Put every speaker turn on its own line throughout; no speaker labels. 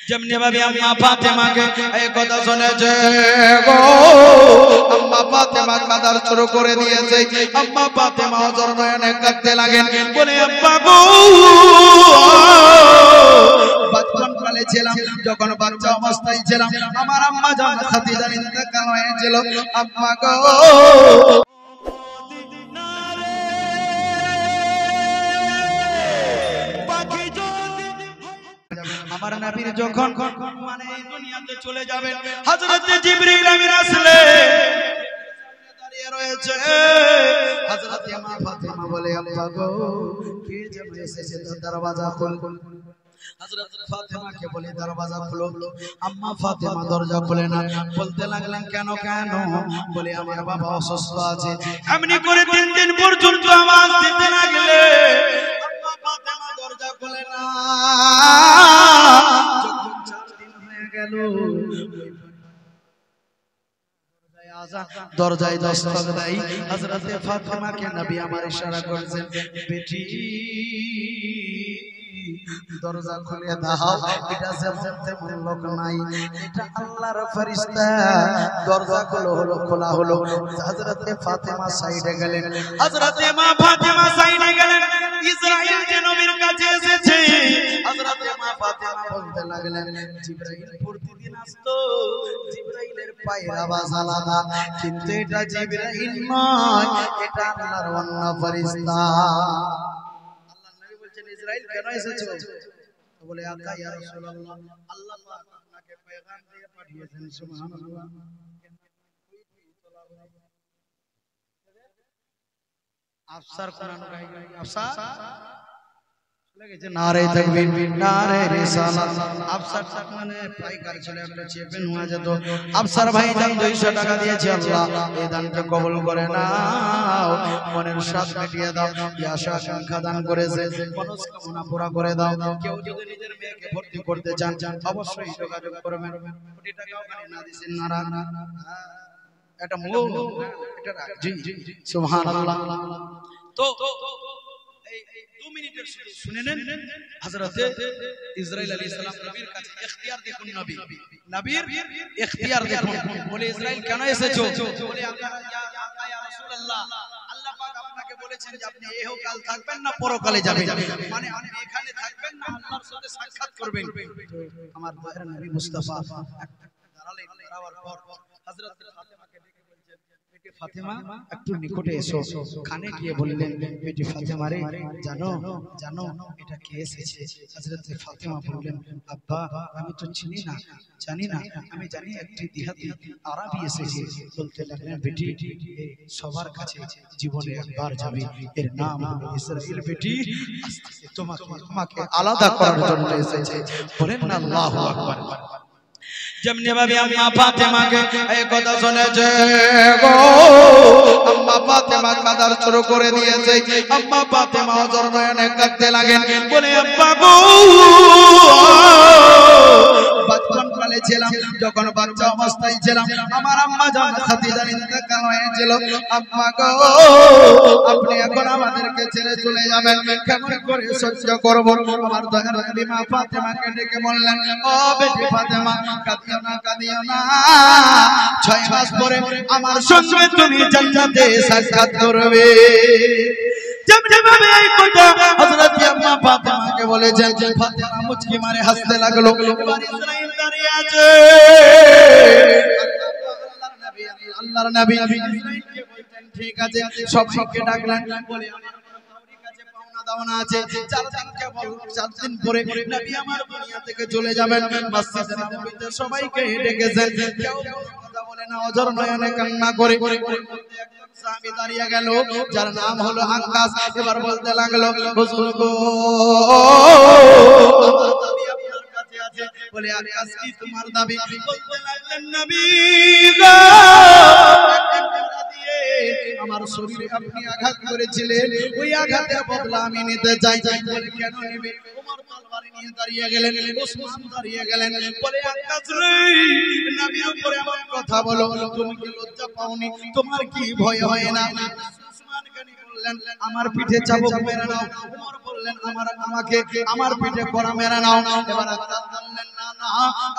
যেমনি ভাবে আম্মা ফাতেমাকে এই কথা শুনেছে গো, আম্মা ফাতেমা কাঁদার শুরু করে দিয়েছে। আম্মা ফাতেমা অঝর নয়নে কাঁদতে লাগেন, বলে আব্বা গো, বাচ্চা কালে ছিলাম, যখন বাচ্চা অবস্থায় ছিলাম, আমার আম্মা জান খাদিজার ইন্তেকাল হয়েছিল। আম্মা গো, আমার নবীর যখন মানে এই দুনিয়াতে চলে যাবেন, হযরত জিবরিল আমিন আসলে দাঁড়িয়ে রয়েছে। হযরত মা ফাতেমা বলে আব্বা গো, কে যেন এসেছে, দরওয়াজা খুল। হযরত ফাতেমাকে বলে দরওয়াজা খুলো। আম্মা ফাতেমা দরজা খুলে না, বলতে লাগলেন কেন কেন? বলে আমার বাবা অসুস্থ আছে। এমনি করে 3 দিন পর্যন্ত আওয়াজ দিতে লাগলে আম্মা ফাতেমা দরজা খুলে না। যখন 4 দিন হয়ে গেল, দরজায় দস্তক দেয়। হযরত ফাতেমাকে নবী আমার ইশারা করেছেন, বেটি দরজা খুলে দাও। এটা যেমন তেমন লোক নাই, এটা আল্লাহর ফেরেশতা। দরজা খোলা হলো। হযরত ফাতেমা সাইডে গেলেন, হযরত মা ফাতেমা সাইডে গেলেন। ইসরাইল যে নবীর কাছে এসেছে, হযরত মা ফাতেমা বলতে লাগলেন, জিবরাইল প্রতিদিন আসতো, জিবরাইলের পায়ের আওয়াজ আলাদা, কিন্তু এটা জিবরাইল নয়, এটা আল্লাহর অন্য ফেরেশতা। ইসরাইল কেন এসেছো? বলে আকা ইয়া রাসূলুল্লাহ, আল্লাহ পাক আপনাকে পয়গাম দিয়ে পাঠিয়েছেন। সুবহানাল্লাহ। আফসার কোরআন গায়, আফসার লাগেছে নারে তাকবীর, নারে রিসালাত। আফসার তাক মানে পাইকার ছিল, একটা চেপে নেওয়া যেত। আফসার ভাইজান 200 টাকা দিয়েছে, আল্লাহ এই দানকে কবুল করে নাও, মনের স্বাদ মিটিয়ে দাও, আশা আকাঙ্ক্ষা দান করেছে, মনস্কামনা পুরা করে দাও। কেউ যদি নিজের মেয়েকে ভর্তি করতে চান অবশ্যই যোগাযোগ করবেন। কোটি টাকা ওখানে না দিছেন না, এটা মুখ এটা জি সুবহানাল্লাহ। তো এই 2 মিনিটের শুনে নেন। হযরত ইসরাইল আলাইহিস সালাম নবীর কাছে ইখতিয়ার দেখুন, নবীর ইখতিয়ার দেখুন। বলে ইসরাইল কেন এসেছো? বলে আকা ইয়া রাসূলুল্লাহ, আল্লাহ পাক আপনাকে বলেছেন যে আপনি ইহকাল থাকবেন না পরকালে যাবেন, মানে আপনি এখানে থাকবেন না, আল্লাহর সাথে সাক্ষাৎ করবেন। আমার দয়ার নবী মুস্তাফা দাঁড়ালেন, দাঁড়াবার পর হযরত ফাতেমাকে ডেকে বলছেন, বেটি ফাতেমা একটু নিকটে এসো। কানে গিয়ে বললেন, বেটি ফাতেমা রে, জানো জানো এটা কে এসেছে? হযরত ফাতেমা বললেন, আব্বা আমি তো চিনি না, জানি না, আমি জানি একটি দিহাতি আরবি এসেছে। বলতে লাগলেন, বেটি সবার কাছে জীবনে একবার যাবে, এর নাম হলো ইসরাইল। বেটি আজকে তোমাকে আলাদা করার জন্য এসেছে। বলেন না আল্লাহু আকবার। যেমনি ভাবে আম্মা ফাতেমাকে এই কথা শুনেছে গো, আম্মা ফাতেমা কাঁদার শুরু করে দিয়েছে। আম্মা ফাতেমা অঝর নয়নে কাঁদতে লাগেন, বলে আব্বা গো, বাচ্চা কালে ছিলাম, যখন বাচ্চা অবস্থায় ছিলাম, আমার আম্মা জান খাদিজার ইন্তেকাল হয়েছিল। আম্মা গো, আপনি এখন আমাদেরকে ছেড়ে চলে যাবেন, কেমন করে সহ্য করব? আমার দয়ার নবী মা ফাতেমাকে ডেকে বললেন, ও বেটি ফাতেমা, কাঁদিও না, কাঁদিও না, 6 মাস পরে আমার সঙ্গে তুমি জান্নাতে সাক্ষাৎ করবে। যেমনি ভাবে এই কথা হযরত আম্মা ফাতেমাকে বলেছেন, ফাতেমা মুচকি মারে হাসতে লাগলো। এবার ইসরাইল দাঁড়িয়ে আছে, আল্লাহর নবী ইসরাইলকে বলতেন, ঠিক আছে, সবাইকে ডাকলেন, বলে আমার কাউরি কাছে পাওনা দাওনা আছে, 4 দিন কেবল, 4 দিন পরে নবী আমার দুনিয়া থেকে চলে যাবেন। মসজিদে নববীতে সবাইকে ডেকেছেন, কেউ কথা বলে না, অঝর নয়নে কান্না করে। সাহাবী দাঁড়িয়ে গেল, যার নাম হলো আক্কাস। এবার বলতে লাগলো, হুজুর গো, আমার দাবি আপনার কাছে আছে। বলে আক্কাস কি তোমার দাবি? বলতে লাগলেন, নবী গো, আমার শরীরে আপনি আঘাত করেছিলেন, ওই আঘাতের বদলা আমি নিতে চাই। বলে কেন নেবে? ওমর তরবারি নিয়ে দাঁড়িয়ে গেলেন, ওসমান দাঁড়িয়ে গেলেন। বলে আক্কাস রে, নবীর উপরে আমার কথা বলো, তুমি কি লজ্জা পাওনি? তোমার কি ভয় হয় না? ওসমান গানি বললেন, আমার পিঠে চাবুক মেরে নাও। ওমর বললেন, আমাকে আমার পিঠে কড়া মেরে নাও। এবার আক্কাস বললেন, না না,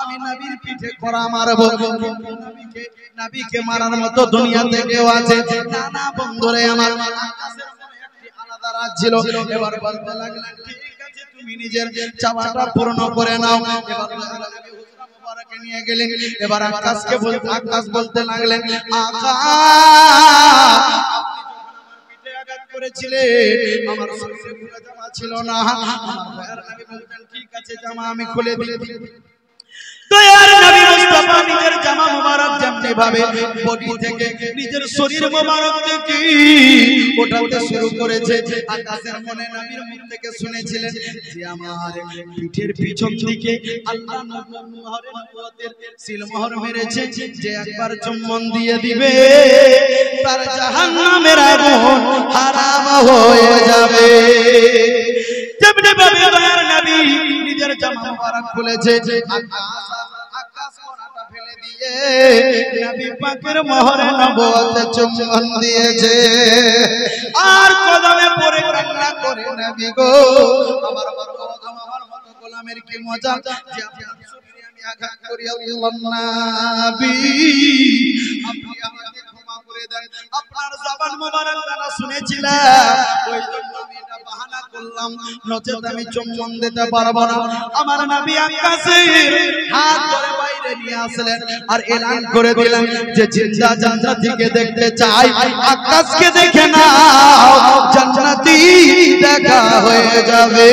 আমি নবীর পিঠে করা মারব। নবীকে মারার মতো দুনিয়াতে কেউ আছে না? না বন্ধুরে আমার, আকাশের মনে একটি আলাদা রাজ ছিল। এবার বলতে লাগলেন ঠিক আছে তুমি নিজের চাওয়াটা পূর্ণ করে নাও। এবার নবী হুজরা মুবারকে নিয়ে গেলেন। এবার আকাশকে বলতে, আকাশ বলতে লাগলেন আকাশ করেছিলেন আমার শরীরে কোনো জামা ছিল না। আমার দয়ার নবী বলতেন ঠিক আছে জামা আমি খুলে দিই। দয়ার নবী মুস্তাফা নিজের জামা মুবারক যেমনি ভাবে বডি থেকে নিজের শরীর মুবারক থেকে ওঠাতে শুরু করেছে, আকাশের মনে নবীর মুখ থেকে শুনেছিলেন যে আমার পিঠের পিছন দিকে আল্লাহ মোহরে নবুয়তের সিলমোহর মেরেছে, যে একবার চুম্বন দিয়ে দিবে তার জাহান্নামের আগুন হারাম হয়ে যাবে। যেমনি ভাবে দয়ার নবী নিজের জামা মুবারক খুলেছে, আকাশ কোণাটা ফেলে দিয়ে নবী পাকের মোহরে নবুয়তে চুম্বন দিয়েছে। আর কদমে পড়ে কান্না করে নবী গো আমার মতো গোলামের কি মজা যে আপনার শরীরে আমি আঘাত করি। আল্লাহ নবী আপনি আমাকে ক্ষমা করে দেন, আপনার জবান মোবারক দ্বারা শুনেছিলাম ওই জন্য আমি এটা বাহানা করলাম, নচেত আমি চুম্বন দিতে পারবো না। আমার নবী আকাশের হাত ধরে বাইরে নিয়ে আসলেন আর এলান করে দিলেন যে জিন্দা জান্নাতীকে দেখতে চাই, আকাশকে দেখে নাও জান্নাতি দেখা হয়ে যাবে।